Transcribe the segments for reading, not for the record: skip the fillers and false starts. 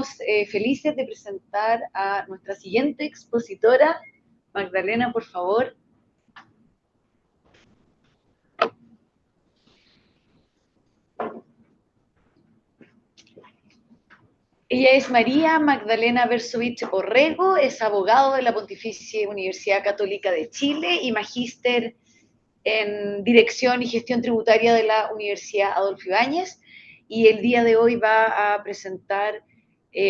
estamos felices de presentar a nuestra siguiente expositora. Magdalena, por favor. Ella es María Magdalena Bersovich Orrego, es abogado de la Pontificia Universidad Católica de Chile y magíster en Dirección y Gestión Tributaria de la Universidad Adolfo Ibáñez, y el día de hoy va a presentar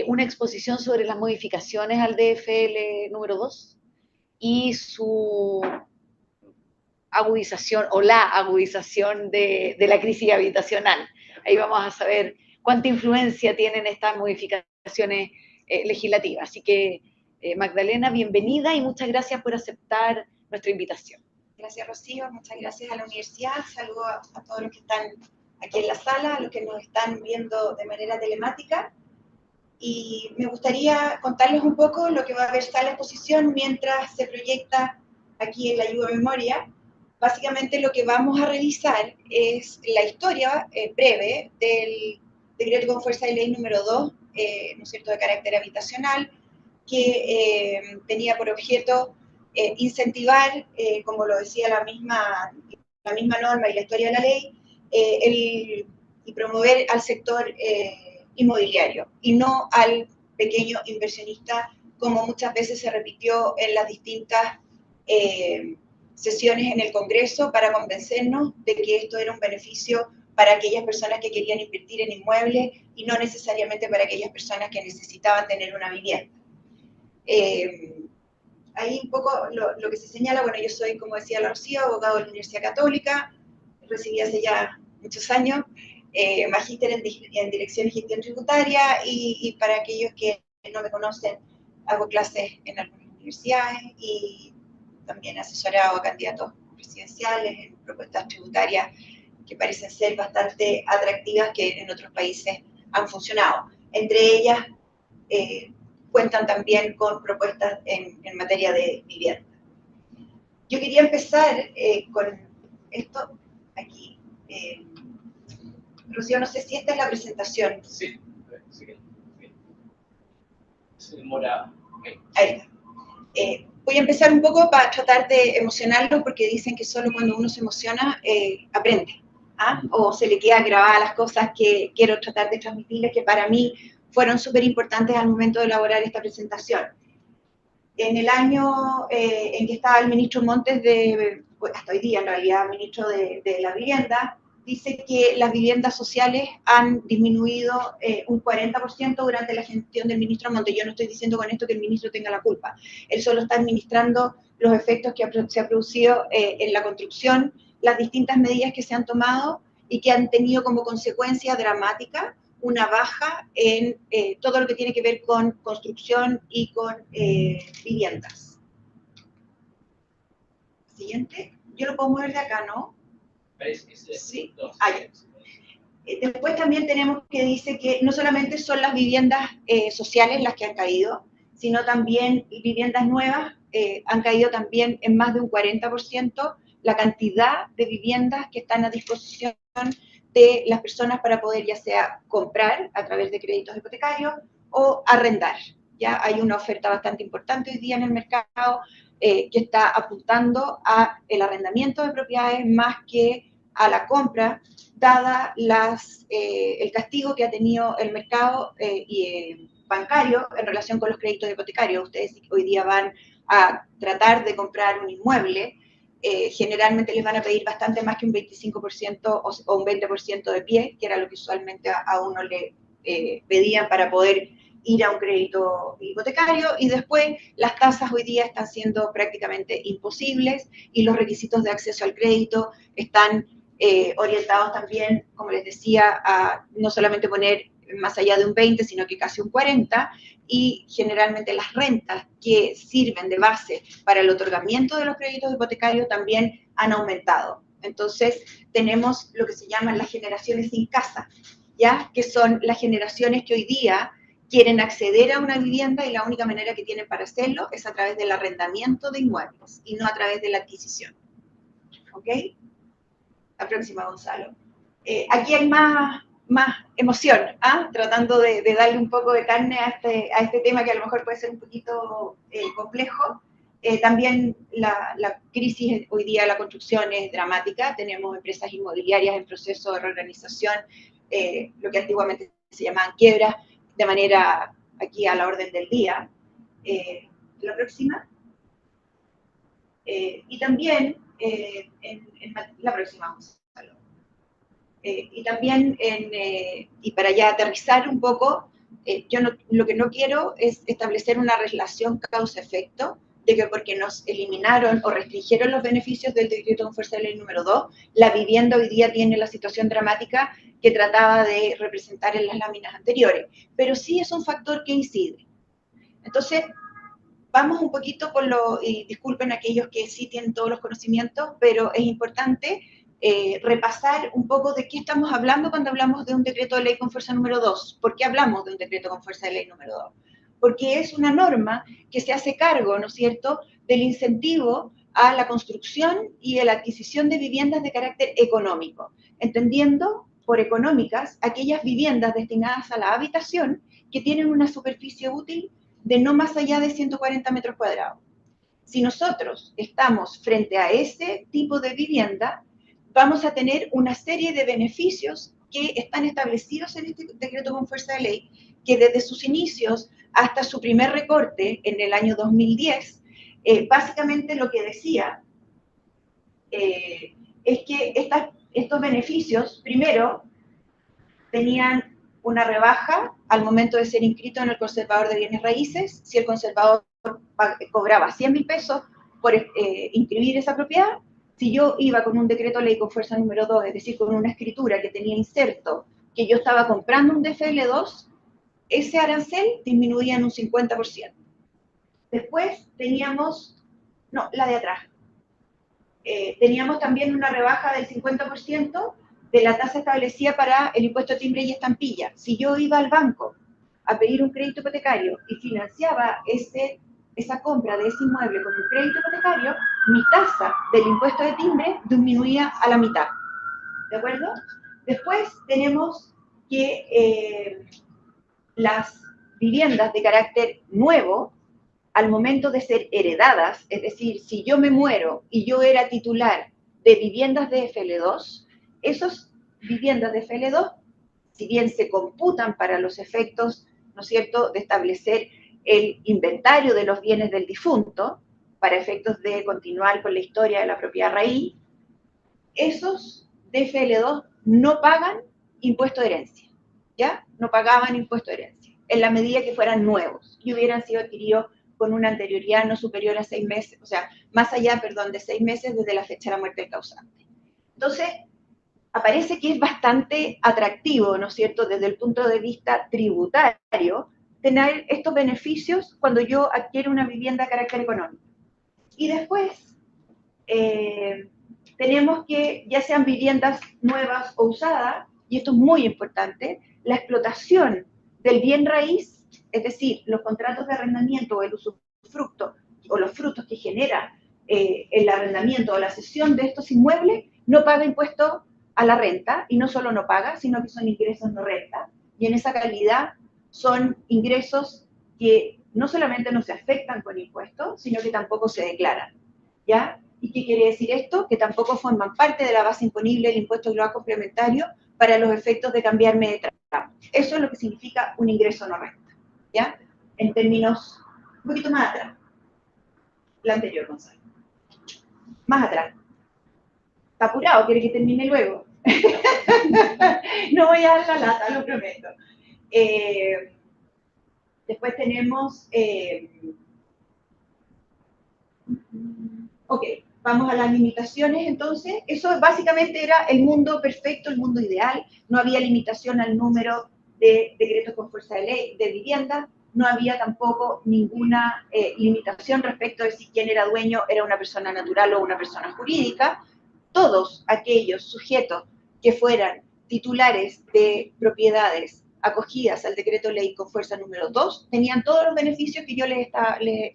una exposición sobre las modificaciones al DFL número 2 y su agudización o la agudización de la crisis habitacional. Ahí vamos a saber cuánta influencia tienen estas modificaciones legislativas. Así que, Magdalena, bienvenida y muchas gracias por aceptar nuestra invitación. Gracias, Rocío, muchas gracias a la universidad, saludo a todos los que están aquí en la sala, a los que nos están viendo de manera telemática, y me gustaría contarles un poco lo que va a versar la exposición mientras se proyecta aquí en la ayuda memoria. Básicamente lo que vamos a revisar es la historia breve del decreto con fuerza de ley número 2, ¿no es cierto?, de carácter habitacional, que tenía por objeto incentivar, como lo decía la misma norma y la historia de la ley, y promover al sector inmobiliario y no al pequeño inversionista, como muchas veces se repitió en las distintas sesiones en el Congreso para convencernos de que esto era un beneficio para aquellas personas que querían invertir en inmuebles y no necesariamente para aquellas personas que necesitaban tener una vivienda. Ahí un poco lo que se señala, bueno, yo soy, como decía la Rocío, abogado de la Universidad Católica, recibí hace ya muchos años, magíster en Dirección y Gestión Tributaria, y para aquellos que no me conocen, hago clases en algunas universidades y también asesorado a candidatos presidenciales en propuestas tributarias que parecen ser bastante atractivas, que en otros países han funcionado. Entre ellas, cuentan también con propuestas en materia de vivienda. Yo quería empezar con esto aquí. Rocío, no sé si esta es la presentación. Sí. Se demora. Okay. Ahí está. Voy a empezar un poco para tratar de emocionarlo, porque dicen que solo cuando uno se emociona aprende, ¿ah? O se le quedan grabadas las cosas que quiero tratar de transmitirles, que para mí fueron súper importantes al momento de elaborar esta presentación. En el año en que estaba el ministro Montes, hasta hoy día en realidad, ministro de la Vivienda, dice que las viviendas sociales han disminuido un 40% durante la gestión del ministro Montes. Yo no estoy diciendo con esto que el ministro tenga la culpa. Él solo está administrando los efectos que se ha producido en la construcción, las distintas medidas que se han tomado y que han tenido como consecuencia dramática una baja en todo lo que tiene que ver con construcción y con viviendas. Siguiente. Yo lo puedo mover de acá, ¿no? Sí. Después también tenemos que dice que no solamente son las viviendas sociales las que han caído, sino también viviendas nuevas han caído también en más de un 40% la cantidad de viviendas que están a disposición de las personas para poder ya sea comprar a través de créditos hipotecarios o arrendar. Ya hay una oferta bastante importante hoy día en el mercado que está apuntando a el arrendamiento de propiedades más que a la compra, dada el castigo que ha tenido el mercado bancario en relación con los créditos hipotecarios. Ustedes hoy día van a tratar de comprar un inmueble, generalmente les van a pedir bastante más que un 25% o un 20% de pie, que era lo que usualmente a uno le pedían para poder ir a un crédito hipotecario, y después las tasas hoy día están siendo prácticamente imposibles y los requisitos de acceso al crédito están orientados también, como les decía, a no solamente poner más allá de un 20, sino que casi un 40, y generalmente las rentas que sirven de base para el otorgamiento de los créditos hipotecarios también han aumentado. Entonces, tenemos lo que se llaman las generaciones sin casa, ¿ya? Que son las generaciones que hoy día quieren acceder a una vivienda y la única manera que tienen para hacerlo es a través del arrendamiento de inmuebles y no a través de la adquisición. ¿Ok? La próxima, Gonzalo. Aquí hay más más emoción, tratando de darle un poco de carne a este tema que a lo mejor puede ser un poquito complejo. También la crisis hoy día de la construcción es dramática, tenemos empresas inmobiliarias en proceso de reorganización, lo que antiguamente se llamaban quiebras, de manera aquí a la orden del día. La próxima. Y también, la próxima vamos a hacerlo. Y también, y para ya aterrizar un poco, lo que no quiero es establecer una relación causa-efecto, de que porque nos eliminaron o restringieron los beneficios del decreto con fuerza de ley número 2, la vivienda hoy día tiene la situación dramática que trataba de representar en las láminas anteriores, pero sí es un factor que incide. Entonces, vamos un poquito con y disculpen aquellos que sí tienen todos los conocimientos, pero es importante repasar un poco de qué estamos hablando cuando hablamos de un decreto de ley con fuerza número 2. ¿Por qué hablamos de un decreto con fuerza de ley número 2? Porque es una norma que se hace cargo, ¿no es cierto?, del incentivo a la construcción y a la adquisición de viviendas de carácter económico, entendiendo por económicas aquellas viviendas destinadas a la habitación que tienen una superficie útil de no más allá de 140 metros cuadrados. Si nosotros estamos frente a ese tipo de vivienda, vamos a tener una serie de beneficios que están establecidos en este decreto con fuerza de ley, que desde sus inicios hasta su primer recorte en el año 2010, básicamente lo que decía es que estos beneficios, primero, tenían una rebaja al momento de ser inscrito en el conservador de bienes raíces. Si el conservador cobraba 100.000 pesos por inscribir esa propiedad, si yo iba con un decreto ley con fuerza número 2, es decir, con una escritura que tenía inserto que yo estaba comprando un DFL2, ese arancel disminuía en un 50%. Después teníamos, no, la de atrás, teníamos también una rebaja del 50% de la tasa establecida para el impuesto de timbre y estampilla. Si yo iba al banco a pedir un crédito hipotecario y financiaba esa compra de ese inmueble con un crédito hipotecario, mi tasa del impuesto de timbre disminuía a la mitad. ¿De acuerdo? Después tenemos que las viviendas de carácter nuevo, al momento de ser heredadas, es decir, si yo me muero y yo era titular de viviendas de FL2, esas viviendas de FL2, si bien se computan para los efectos, ¿no es cierto?, de establecer el inventario de los bienes del difunto, para efectos de continuar con la historia de la propiedad raíz, esos de FL2 no pagan impuesto de herencia, ¿ya? No pagaban impuesto de herencia, en la medida que fueran nuevos y hubieran sido adquiridos con una anterioridad no superior a 6 meses, o sea, más allá, perdón, de 6 meses desde la fecha de la muerte del causante. Entonces, aparece que es bastante atractivo, ¿no es cierto?, desde el punto de vista tributario, tener estos beneficios cuando yo adquiero una vivienda de carácter económico. Y después, tenemos que, ya sean viviendas nuevas o usadas, y esto es muy importante, la explotación del bien raíz, es decir, los contratos de arrendamiento o el usufructo, o los frutos que genera el arrendamiento o la cesión de estos inmuebles, no paga impuesto a la renta, y no solo no paga, sino que son ingresos no renta, y en esa calidad son ingresos que no solamente no se afectan con impuestos, sino que tampoco se declaran, ¿ya? ¿Y qué quiere decir esto? Que tampoco forman parte de la base imponible del impuesto global complementario para los efectos de cambiarme de trabajo. Eso es lo que significa un ingreso no renta, ¿ya? En términos, un poquito más atrás. La anterior, Gonzalo. Más atrás. ¿Está apurado? ¿Quiere que termine luego? No voy a dar la lata, lo prometo. Después tenemos... ok, vamos a las limitaciones entonces. Eso básicamente era el mundo perfecto, el mundo ideal. No había limitación al número de decretos con fuerza de ley de vivienda. No había tampoco ninguna limitación respecto de si quien era dueño era una persona natural o una persona jurídica. Todos aquellos sujetos que fueran titulares de propiedades acogidas al decreto ley con fuerza número 2 tenían todos los beneficios que yo les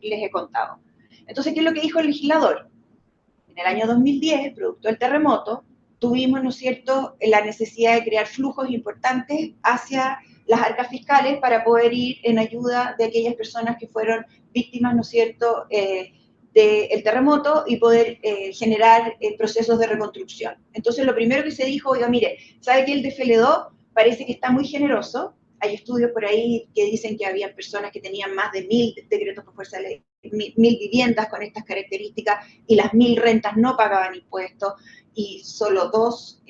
he contado. Entonces, ¿qué es lo que dijo el legislador? En el año 2010, producto del terremoto, tuvimos, ¿no es cierto?, la necesidad de crear flujos importantes hacia las arcas fiscales para poder ir en ayuda de aquellas personas que fueron víctimas, ¿no es cierto?, del terremoto y poder generar procesos de reconstrucción. Entonces, lo primero que se dijo, oiga, mire, ¿sabe que el DFL2 parece que está muy generoso? Hay estudios por ahí que dicen que había personas que tenían más de 1000 decretos por fuerza de ley, 1000 viviendas con estas características, y las 1000 rentas no pagaban impuestos, y solo 2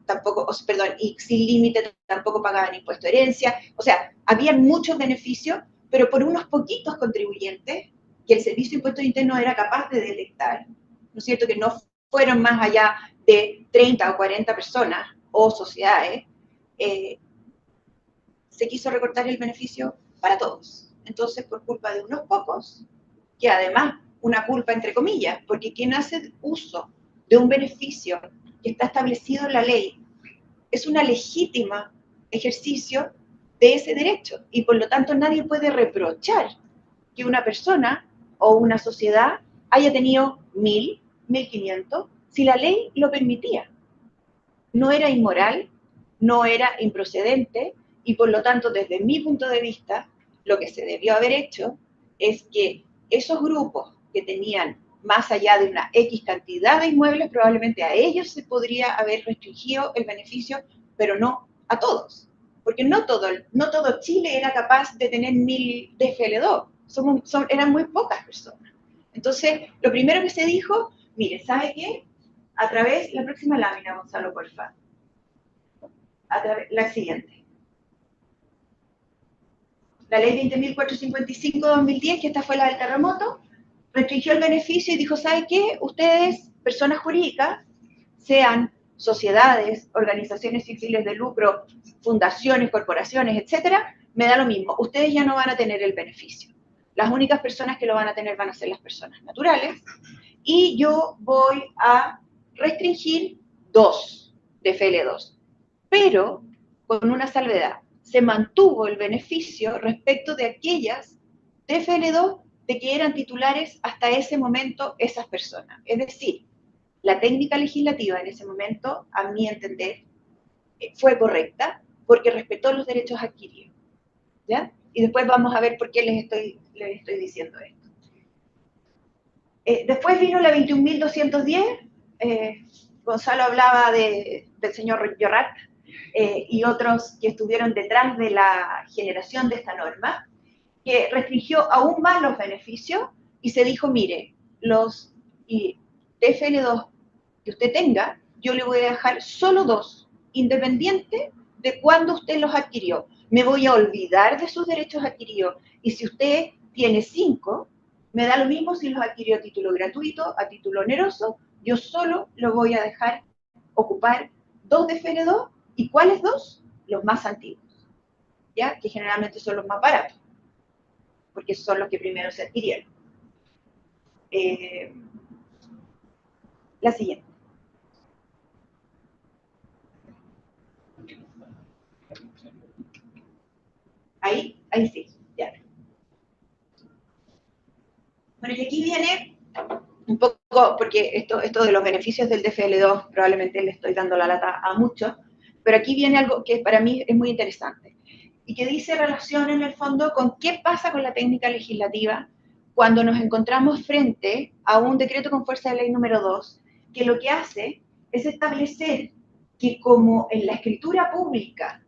tampoco, perdón, y sin límite tampoco pagaban impuesto de herencia. O sea, había muchos beneficios, pero por unos poquitos contribuyentes que el Servicio de Impuestos Internos era capaz de detectar, ¿no es cierto?, que no fueron más allá de 30 o 40 personas o sociedades, se quiso recortar el beneficio para todos. Entonces, por culpa de unos pocos, que además, una culpa entre comillas, porque quien hace uso de un beneficio que está establecido en la ley es un legítimo ejercicio de ese derecho, y por lo tanto nadie puede reprochar que una persona o una sociedad haya tenido 1000, 1500, si la ley lo permitía. No era inmoral, no era improcedente, y por lo tanto, desde mi punto de vista, lo que se debió haber hecho es que esos grupos que tenían más allá de una X cantidad de inmuebles, probablemente a ellos se podría haber restringido el beneficio, pero no a todos. Porque no todo Chile era capaz de tener 1000 DFL2, eran muy pocas personas. Entonces, lo primero que se dijo, mire, ¿sabe qué? A través, la próxima lámina, Gonzalo, porfa. La siguiente. La ley 20.455-2010, que esta fue la del terremoto, restringió el beneficio y dijo, ¿sabe qué? Ustedes, personas jurídicas, sean sociedades, organizaciones civiles de lucro, fundaciones, corporaciones, etcétera, me da lo mismo. Ustedes ya no van a tener el beneficio. Las únicas personas que lo van a tener van a ser las personas naturales, y yo voy a restringir 2 de FL2, pero con una salvedad. Se mantuvo el beneficio respecto de aquellas de FL2 de que eran titulares hasta ese momento esas personas. Es decir, la técnica legislativa en ese momento, a mi entender, fue correcta porque respetó los derechos adquiridos. ¿Ya? Y después vamos a ver por qué les estoy diciendo esto. Después vino la 21.210, Gonzalo hablaba del señor Llorat y otros que estuvieron detrás de la generación de esta norma, que restringió aún más los beneficios y se dijo, mire, los TFL2 que usted tenga, yo le voy a dejar solo 2, independiente de cuándo usted los adquirió. Me voy a olvidar de sus derechos adquiridos, y si usted tiene 5, me da lo mismo si los adquirió a título gratuito, a título oneroso, yo solo lo voy a dejar ocupar 2 de FL2, ¿y cuáles 2? Los más antiguos, ¿ya? Que generalmente son los más baratos, porque son los que primero se adquirieron. La siguiente. Ahí sí, ya. Bueno, y aquí viene un poco, porque esto de los beneficios del DFL2 probablemente le estoy dando la lata a muchos, pero aquí viene algo que para mí es muy interesante y que dice relación en el fondo con qué pasa con la técnica legislativa cuando nos encontramos frente a un decreto con fuerza de ley número 2, que lo que hace es establecer que como en la escritura pública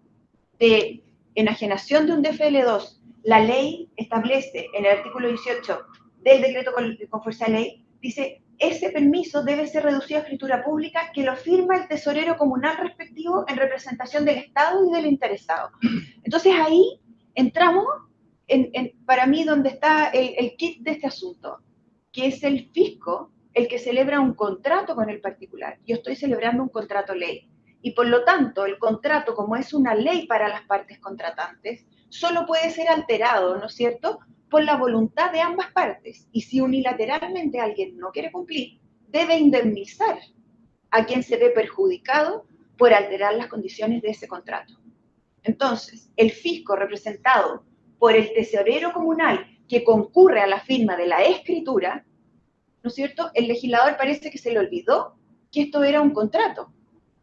de enajenación de un DFL2, la ley establece en el artículo 18 del decreto con fuerza de ley, dice, ese permiso debe ser reducido a escritura pública que lo firma el tesorero comunal respectivo en representación del Estado y del interesado. Entonces ahí entramos, para mí, donde está el kit de este asunto, que es el fisco el que celebra un contrato con el particular. Yo estoy celebrando un contrato ley. Y por lo tanto, el contrato, como es una ley para las partes contratantes, solo puede ser alterado, ¿no es cierto?, por la voluntad de ambas partes. Y si unilateralmente alguien no quiere cumplir, debe indemnizar a quien se ve perjudicado por alterar las condiciones de ese contrato. Entonces, el fisco representado por el tesorero comunal que concurre a la firma de la escritura, ¿no es cierto?, el legislador parece que se le olvidó que esto era un contrato.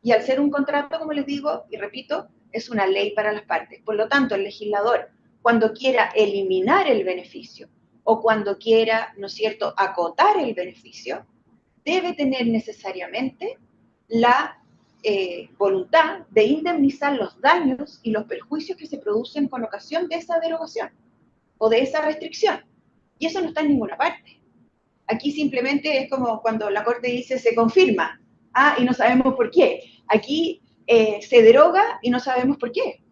Y al ser un contrato, como les digo, y repito, es una ley para las partes. Por lo tanto, el legislador, cuando quiera eliminar el beneficio o cuando quiera, ¿no es cierto?, acotar el beneficio, debe tener necesariamente la voluntad de indemnizar los daños y los perjuicios que se producen con ocasión de esa derogación o de esa restricción. Y eso no está en ninguna parte. Aquí simplemente es como cuando la Corte dice se confirma, y no sabemos por qué. Aquí se deroga y no sabemos por qué.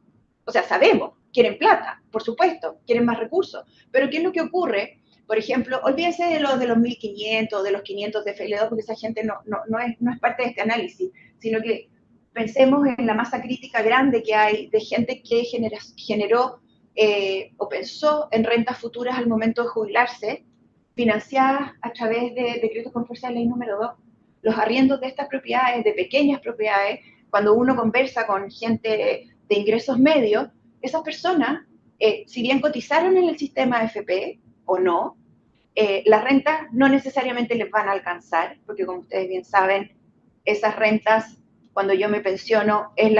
O sea, sabemos, quieren plata, por supuesto, quieren más recursos, pero ¿qué es lo que ocurre? Por ejemplo, olvídense de los 1.500, de los 500 de FL2, porque esa gente no es parte de este análisis, sino que pensemos en la masa crítica grande que hay de gente que generó o pensó en rentas futuras al momento de jubilarse, financiadas a través de decretos con fuerza de ley número 2. Los arriendos de estas propiedades, de pequeñas propiedades, cuando uno conversa con gente de ingresos medios, esas personas, si bien cotizaron en el sistema AFP o no, las rentas no necesariamente les van a alcanzar, porque como ustedes bien saben, esas rentas, cuando yo me pensiono, es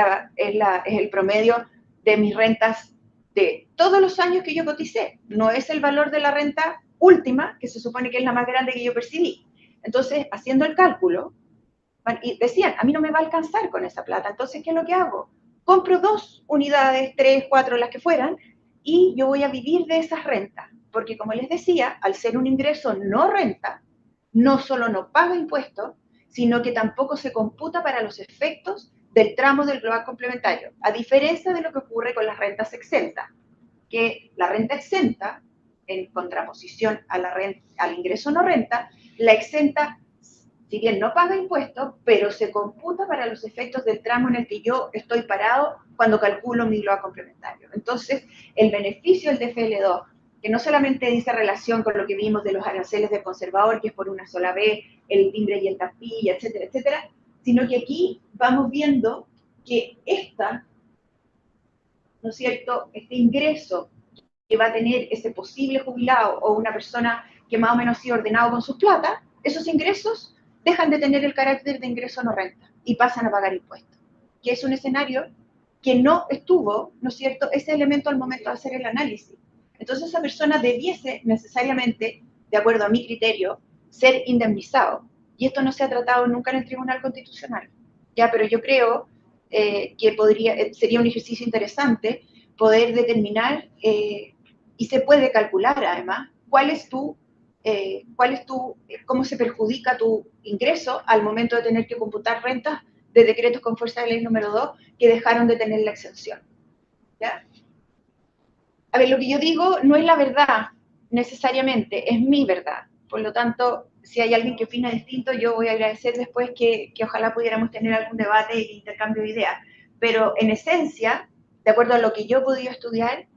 el promedio de mis rentas de todos los años que yo coticé, no es el valor de la renta última, que se supone que es la más grande que yo percibí. Entonces, haciendo el cálculo, y decían, a mí no me va a alcanzar con esa plata, entonces, ¿qué es lo que hago? Compro 2 unidades, 3, 4, las que fueran, y yo voy a vivir de esas rentas, porque como les decía, al ser un ingreso no renta, no solo no paga impuestos, sino que tampoco se computa para los efectos del tramo del global complementario, a diferencia de lo que ocurre con las rentas exentas, que la renta exenta, en contraposición a al ingreso no renta, la exenta, si bien no paga impuestos, pero se computa para los efectos del tramo en el que yo estoy parado cuando calculo mi global complementario. Entonces, el beneficio del DFL2, que no solamente dice relación con lo que vimos de los aranceles del conservador, que es por una sola vez, el timbre y el tapilla, etcétera, etcétera, sino que aquí vamos viendo que ¿no es cierto?, este ingreso que va a tener ese posible jubilado o una persona que más o menos ha sido ordenado con sus plata, esos ingresos dejan de tener el carácter de ingreso no renta y pasan a pagar impuestos, que es un escenario que no estuvo, ¿no es cierto?, ese elemento al momento de hacer el análisis. Entonces esa persona debiese necesariamente, de acuerdo a mi criterio, ser indemnizado. Y esto no se ha tratado nunca en el Tribunal Constitucional. Ya, pero yo creo que sería un ejercicio interesante poder determinar, y se puede calcular además, cómo se perjudica tu ingreso al momento de tener que computar rentas de decretos con fuerza de ley número 2 que dejaron de tener la exención. ¿Ya? A ver, lo que yo digo no es la verdad necesariamente, es mi verdad. Por lo tanto, si hay alguien que opina distinto, yo voy a agradecer después que ojalá pudiéramos tener algún debate e intercambio de ideas. Pero en esencia, de acuerdo a lo que yo he podido estudiar,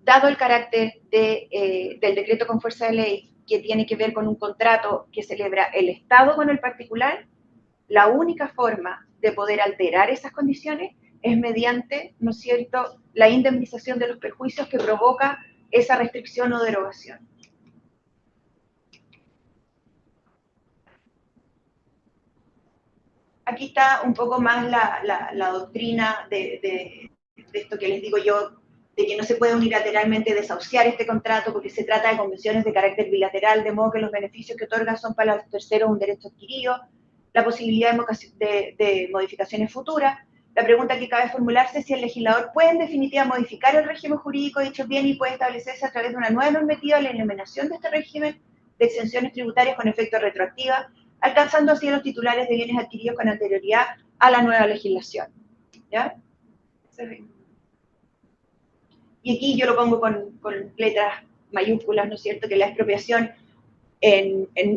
dado el carácter del decreto con fuerza de ley que tiene que ver con un contrato que celebra el Estado con el particular, la única forma de poder alterar esas condiciones es mediante, ¿no es cierto?, la indemnización de los perjuicios que provoca esa restricción o derogación. Aquí está un poco más la doctrina de esto que les digo yo, de que no se puede unilateralmente desahuciar este contrato porque se trata de convenciones de carácter bilateral, de modo que los beneficios que otorga son para los terceros un derecho adquirido, la posibilidad de modificaciones futuras. La pregunta que cabe formularse es si el legislador puede en definitiva modificar el régimen jurídico de dichos bienes y puede establecerse a través de una nueva normativa la eliminación de este régimen de exenciones tributarias con efecto retroactiva, alcanzando así a los titulares de bienes adquiridos con anterioridad a la nueva legislación. ¿Ya? Y aquí yo lo pongo con letras mayúsculas, ¿no es cierto?, que la expropiación,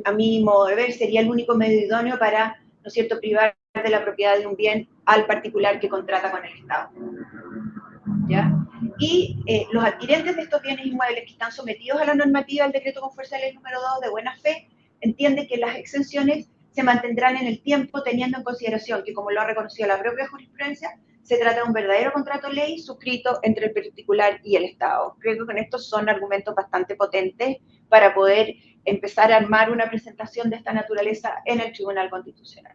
a mi modo de ver, sería el único medio idóneo para, ¿no es cierto?, privar de la propiedad de un bien al particular que contrata con el Estado. ¿Ya? Y los adquirentes de estos bienes inmuebles que están sometidos a la normativa del decreto con fuerza de ley número 2 de buena fe, entienden que las exenciones se mantendrán en el tiempo teniendo en consideración que, como lo ha reconocido la propia jurisprudencia, se trata de un verdadero contrato ley suscrito entre el particular y el Estado. Creo que con estos son argumentos bastante potentes para poder empezar a armar una presentación de esta naturaleza en el Tribunal Constitucional.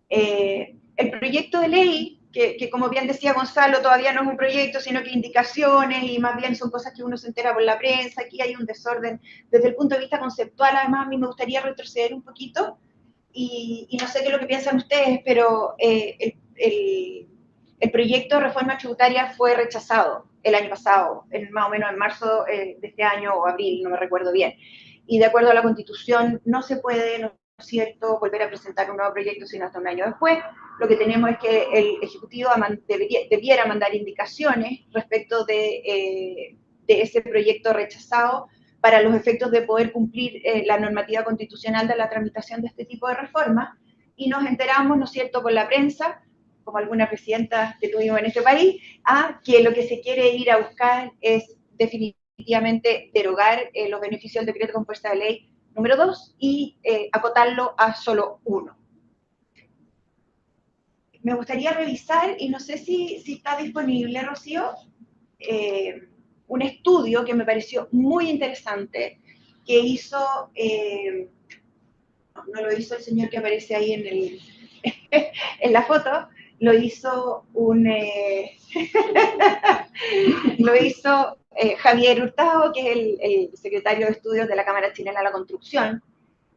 El proyecto de ley, que como bien decía Gonzalo, todavía no es un proyecto, sino que indicaciones, y más bien son cosas que uno se entera por la prensa. Aquí hay un desorden desde el punto de vista conceptual. Además, a mí me gustaría retroceder un poquito, y no sé qué es lo que piensan ustedes, pero el proyecto de reforma tributaria fue rechazado el año pasado, más o menos en marzo de este año, o abril, no me recuerdo bien. Y de acuerdo a la Constitución, no se puede, ¿no es cierto?, volver a presentar un nuevo proyecto sino hasta un año después. Lo que tenemos es que el Ejecutivo debiera mandar indicaciones respecto de ese proyecto rechazado para los efectos de poder cumplir la normativa constitucional de la tramitación de este tipo de reformas. Y nos enteramos, ¿no es cierto?, por la prensa, como alguna presidenta que tuvimos en este país, que lo que se quiere ir a buscar es definitivamente derogar los beneficios del decreto con fuerza de ley número 2 y acotarlo a solo 1. Me gustaría revisar, y no sé si está disponible, Rocío, un estudio que me pareció muy interesante, que hizo, no lo hizo el señor que aparece ahí en la foto, lo hizo lo hizo Javier Hurtado, que es el secretario de estudios de la Cámara Chilena de la Construcción,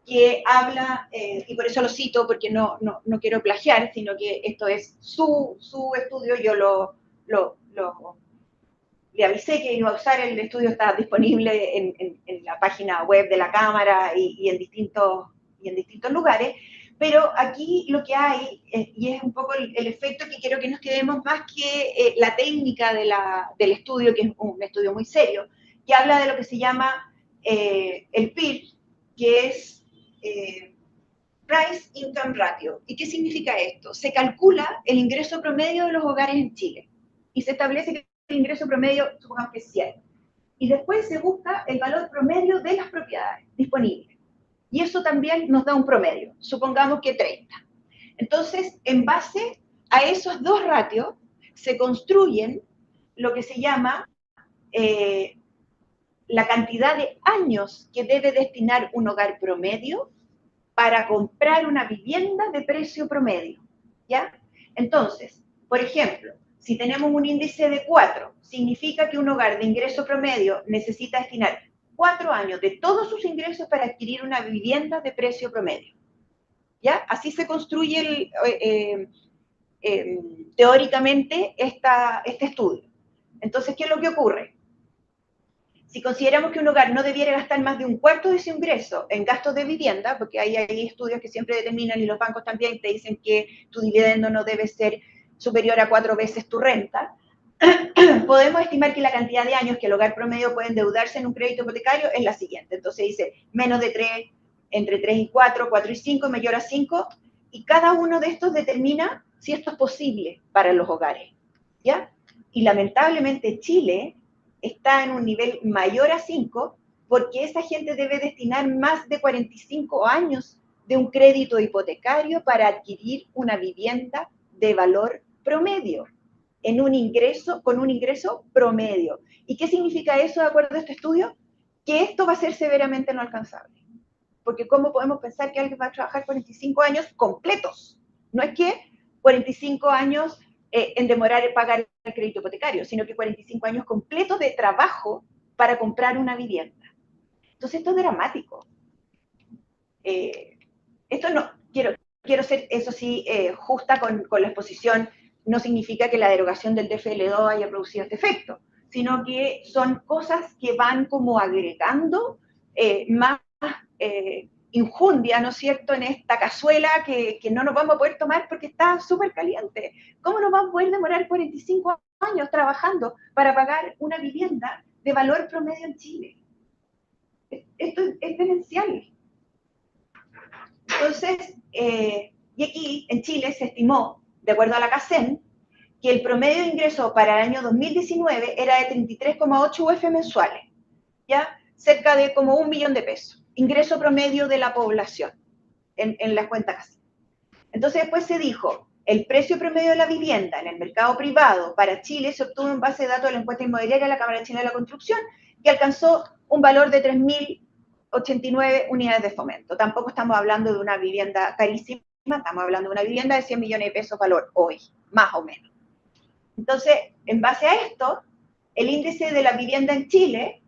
que habla, y por eso lo cito, porque no quiero plagiar, sino que esto es su estudio. Yo le avisé que iba a usar, el estudio está disponible en la página web de la Cámara y en distintos lugares. Pero aquí lo que hay, y es un poco el efecto que quiero que nos quedemos, más que la técnica del estudio, que es un estudio muy serio, que habla de lo que se llama el PIR, que es Price Income Ratio. ¿Y qué significa esto? Se calcula el ingreso promedio de los hogares en Chile y se establece que el ingreso promedio, supongamos que es 100. Y después se busca el valor promedio de las propiedades disponibles. Y eso también nos da un promedio, supongamos que 30. Entonces, en base a esos dos ratios, se construyen lo que se llama la cantidad de años que debe destinar un hogar promedio para comprar una vivienda de precio promedio, ¿ya? Entonces, por ejemplo, si tenemos un índice de 4, significa que un hogar de ingreso promedio necesita destinar 4 años de todos sus ingresos para adquirir una vivienda de precio promedio, ¿ya? Así se construye teóricamente este estudio. Entonces, ¿qué es lo que ocurre? Si consideramos que un hogar no debiera gastar más de un cuarto de su ingreso en gastos de vivienda, porque hay estudios que siempre determinan, y los bancos también te dicen que tu dividendo no debe ser superior a 4 veces tu renta, podemos estimar que la cantidad de años que el hogar promedio puede endeudarse en un crédito hipotecario es la siguiente. Entonces dice, menos de 3, entre 3 y 4, 4 y 5, mayor a 5, y cada uno de estos determina si esto es posible para los hogares, ¿ya? Y lamentablemente Chile está en un nivel mayor a 5, porque esa gente debe destinar más de 45 años de un crédito hipotecario para adquirir una vivienda de valor promedio, con un ingreso promedio. ¿Y qué significa eso de acuerdo a este estudio? Que esto va a ser severamente no alcanzable. Porque ¿cómo podemos pensar que alguien va a trabajar 45 años completos? No es que 45 años en demorar en pagar el crédito hipotecario, sino que 45 años completos de trabajo para comprar una vivienda. Entonces esto es dramático. Esto no, quiero ser, eso sí, justa con la exposición. No significa que la derogación del DFL2 haya producido este efecto, sino que son cosas que van como agregando más injundia, ¿no es cierto?, en esta cazuela que no nos vamos a poder tomar porque está súper caliente. ¿Cómo nos vamos a poder demorar 45 años trabajando para pagar una vivienda de valor promedio en Chile? Esto es demencial. Entonces, y aquí en Chile se estimó, de acuerdo a la CACEN, que el promedio de ingreso para el año 2019 era de 33,8 UF mensuales, ¿ya? Cerca de como 1 millón de pesos. Ingreso promedio de la población en las cuentas CACEN. Entonces después se dijo, el precio promedio de la vivienda en el mercado privado para Chile se obtuvo en base de datos de la encuesta inmobiliaria de la Cámara Chilena de la Construcción, que alcanzó un valor de 3.089 unidades de fomento. Tampoco estamos hablando de una vivienda carísima, estamos hablando de una vivienda de 100 millones de pesos valor hoy, más o menos. Entonces, en base a esto, el índice de la vivienda en Chile,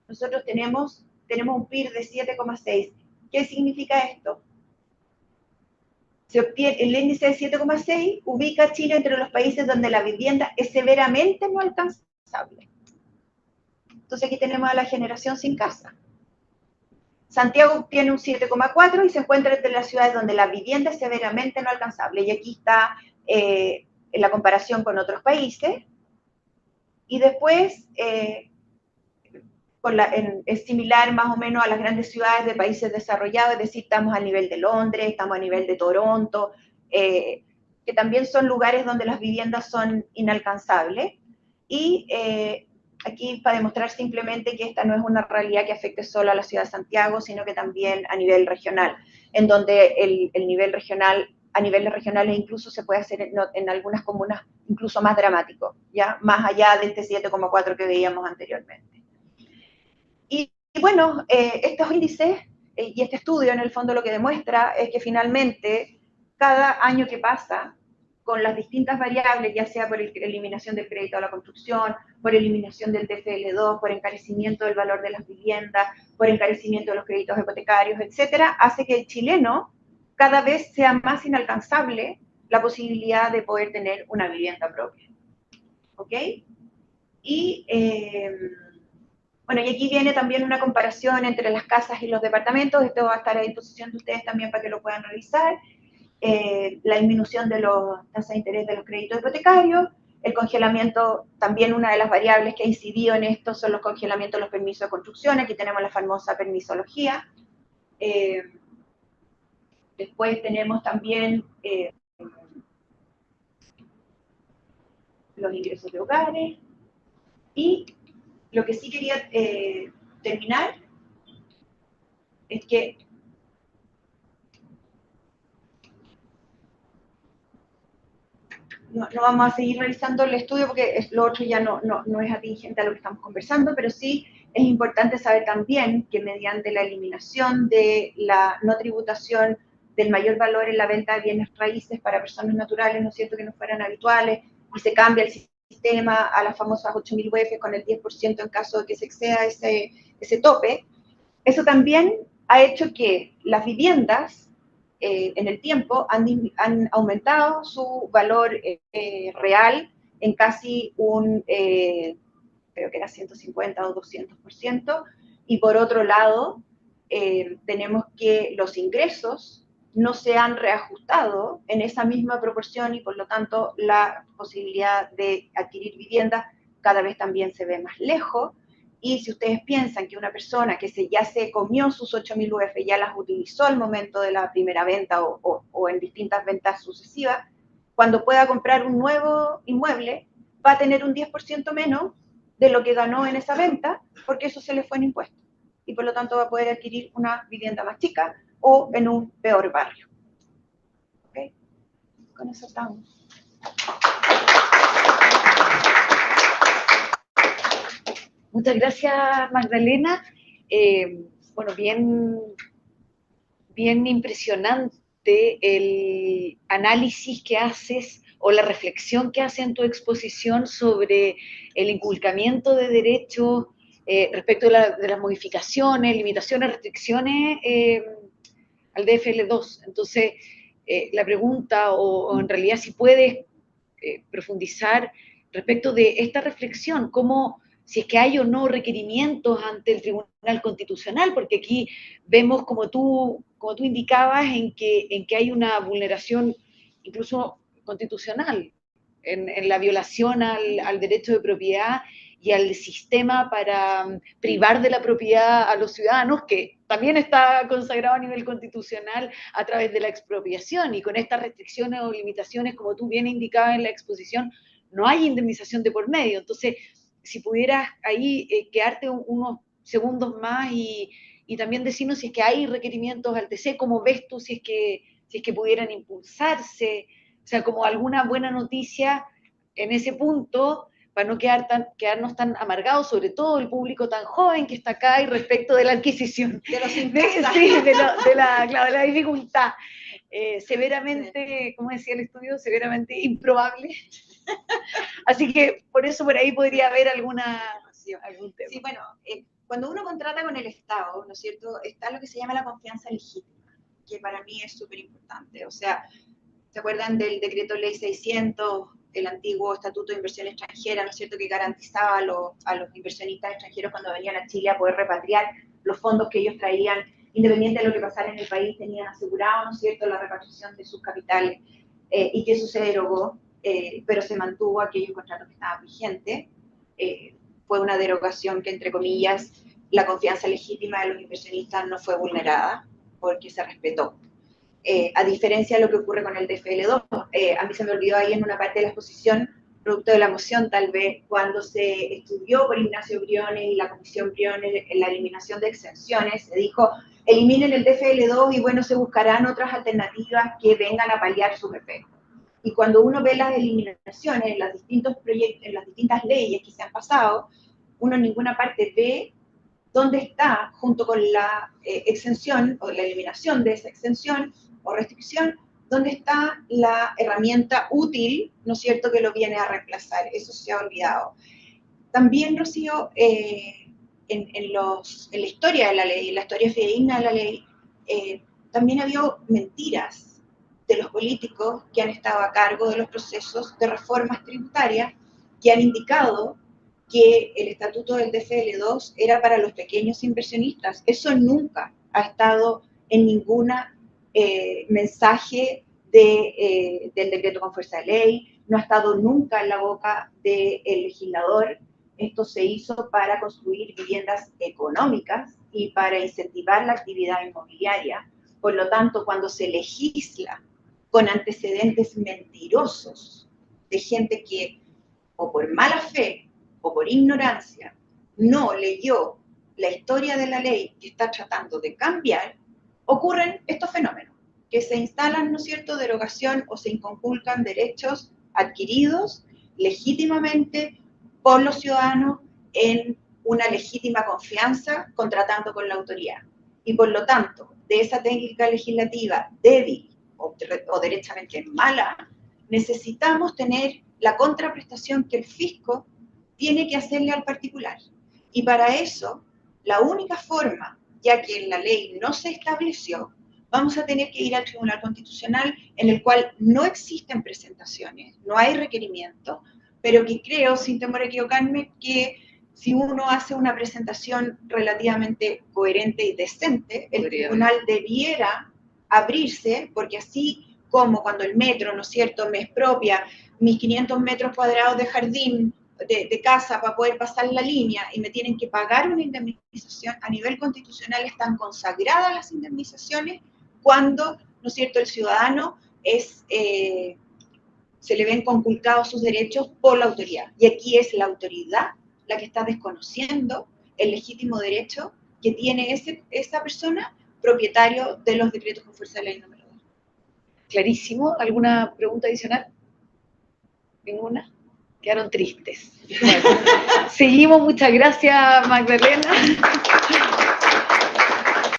nosotros tenemos un PIR de 7,6. ¿Qué significa esto? El índice de 7,6 ubica a Chile entre los países donde la vivienda es severamente no alcanzable. Entonces aquí tenemos a la generación sin casa. Santiago tiene un 7,4 y se encuentra entre las ciudades donde la vivienda es severamente no alcanzable. Y aquí está la comparación con otros países. Y después es similar más o menos a las grandes ciudades de países desarrollados, es decir, estamos a nivel de Londres, estamos a nivel de Toronto, que también son lugares donde las viviendas son inalcanzables. Y aquí para demostrar simplemente que esta no es una realidad que afecte solo a la ciudad de Santiago, sino que también a nivel regional, en donde el nivel regional, a niveles regionales incluso se puede hacer en algunas comunas incluso más dramático, ¿ya? Más allá de este 7,4 que veíamos anteriormente. Y bueno, estos índices y este estudio en el fondo lo que demuestra es que finalmente cada año que pasa, con las distintas variables, ya sea por eliminación del crédito a la construcción, por eliminación del TFL2, por encarecimiento del valor de las viviendas, por encarecimiento de los créditos hipotecarios, etcétera, hace que el chileno cada vez sea más inalcanzable la posibilidad de poder tener una vivienda propia. ¿Ok? Y bueno, y aquí viene también una comparación entre las casas y los departamentos. Esto va a estar a disposición de ustedes también para que lo puedan revisar. La disminución de las tasas de interés de los créditos hipotecarios, el congelamiento, también una de las variables que ha incidido en esto son los congelamientos de los permisos de construcción. Aquí tenemos la famosa permisología. Después tenemos también los ingresos de hogares. Y lo que sí quería terminar es que no vamos a seguir revisando el estudio porque lo otro ya no es atingente a lo que estamos conversando, pero sí es importante saber también que mediante la eliminación de la no tributación del mayor valor en la venta de bienes raíces para personas naturales, ¿no es cierto?, que no fueran habituales, y se cambia el sistema a las famosas 8.000 UF con el 10% en caso de que se exceda ese tope. Eso también ha hecho que las viviendas en el tiempo han aumentado su valor real en casi creo que era 150 o 200%, y por otro lado, tenemos que los ingresos no se han reajustado en esa misma proporción y por lo tanto la posibilidad de adquirir vivienda cada vez también se ve más lejos. Y si ustedes piensan que una persona que ya se comió sus 8.000 UF, ya las utilizó al momento de la primera venta o en distintas ventas sucesivas, cuando pueda comprar un nuevo inmueble, va a tener un 10% menos de lo que ganó en esa venta, porque eso se le fue en impuestos. Y por lo tanto va a poder adquirir una vivienda más chica o en un peor barrio. ¿Ok? Con eso estamos. Muchas gracias, Magdalena. Bueno, bien impresionante el análisis que haces o la reflexión que haces en tu exposición sobre el inculcamiento de derechos respecto de las modificaciones, limitaciones, restricciones al DFL2. Entonces, la pregunta, o en realidad si puedes profundizar respecto de esta reflexión, cómo, si es que hay o no requerimientos ante el Tribunal Constitucional, porque aquí vemos, como tú indicabas, en que hay una vulneración incluso constitucional en la violación al derecho de propiedad y al sistema para privar de la propiedad a los ciudadanos, que también está consagrado a nivel constitucional a través de la expropiación, y con estas restricciones o limitaciones, como tú bien indicabas en la exposición, no hay indemnización de por medio. Entonces, si pudieras ahí quedarte unos segundos más y también decirnos si es que hay requerimientos al TC, cómo ves tú si es que pudieran impulsarse, o sea, como alguna buena noticia en ese punto, para no quedarnos tan amargados, sobre todo el público tan joven que está acá, y respecto de la adquisición. De los de la dificultad. severamente, como decía el estudio, severamente improbable. Así que por eso por ahí podría haber algún tema. Sí, bueno, cuando uno contrata con el Estado, ¿no es cierto?, está lo que se llama la confianza legítima, que para mí es súper importante. O sea, ¿se acuerdan del decreto ley 600, el antiguo Estatuto de Inversión Extranjera, ¿no es cierto?, que garantizaba a los inversionistas extranjeros cuando venían a Chile a poder repatriar los fondos que ellos traían, independiente de lo que pasara en el país, tenían asegurado, ¿no es cierto?, la repatriación de sus capitales, y que eso se derogó, pero se mantuvo aquellos contratos que estaban vigentes. Fue una derogación que, entre comillas, la confianza legítima de los inversionistas no fue vulnerada, porque se respetó. A diferencia de lo que ocurre con el DFL2, a mí se me olvidó ahí en una parte de la exposición, producto de la moción tal vez, cuando se estudió por Ignacio Briones y la Comisión Briones en la eliminación de exenciones, se dijo, eliminen el DFL2 y bueno, se buscarán otras alternativas que vengan a paliar sus efectos. Y cuando uno ve las eliminaciones en los distintos proyectos, en las distintas leyes que se han pasado, uno en ninguna parte ve dónde está, junto con la exención o la eliminación de esa exención o restricción, dónde está la herramienta útil, ¿no es cierto?, que lo viene a reemplazar. Eso se ha olvidado. También, Rocío, en la historia de la ley, en la historia fidedigna de la ley, también ha habido mentiras de los políticos que han estado a cargo de los procesos de reformas tributarias que han indicado que el estatuto del DFL2 era para los pequeños inversionistas. Eso nunca ha estado en ninguna mensaje del decreto con fuerza de ley, no ha estado nunca en la boca del legislador. Esto se hizo para construir viviendas económicas y para incentivar la actividad inmobiliaria. Por lo tanto, cuando se legisla con antecedentes mentirosos de gente que, o por mala fe, o por ignorancia, no leyó la historia de la ley que está tratando de cambiar, ocurren estos fenómenos, que se instalan, ¿no es cierto?, derogación o se inconculcan derechos adquiridos legítimamente por los ciudadanos en una legítima confianza, contratando con la autoridad. Y por lo tanto, de esa técnica legislativa débil o derechamente mala, necesitamos tener la contraprestación que el fisco tiene que hacerle al particular. Y para eso, la única forma, ya que en la ley no se estableció, vamos a tener que ir al Tribunal Constitucional, en el cual no existen presentaciones, no hay requerimiento, pero que creo, sin temor a equivocarme, que si uno hace una presentación relativamente coherente y decente, el tribunal debiera abrirse, porque así como cuando el metro, ¿no es cierto?, me expropia mis 500 metros cuadrados de jardín, de casa para poder pasar la línea y me tienen que pagar una indemnización, a nivel constitucional están consagradas las indemnizaciones cuando, ¿no es cierto?, el ciudadano se le ven conculcados sus derechos por la autoridad. Y aquí es la autoridad la que está desconociendo el legítimo derecho que tiene esa persona propietario de los decretos con fuerza de ley número 2. Clarísimo. ¿Alguna pregunta adicional? ¿Ninguna? Quedaron tristes. Bueno, seguimos. Muchas gracias, Magdalena.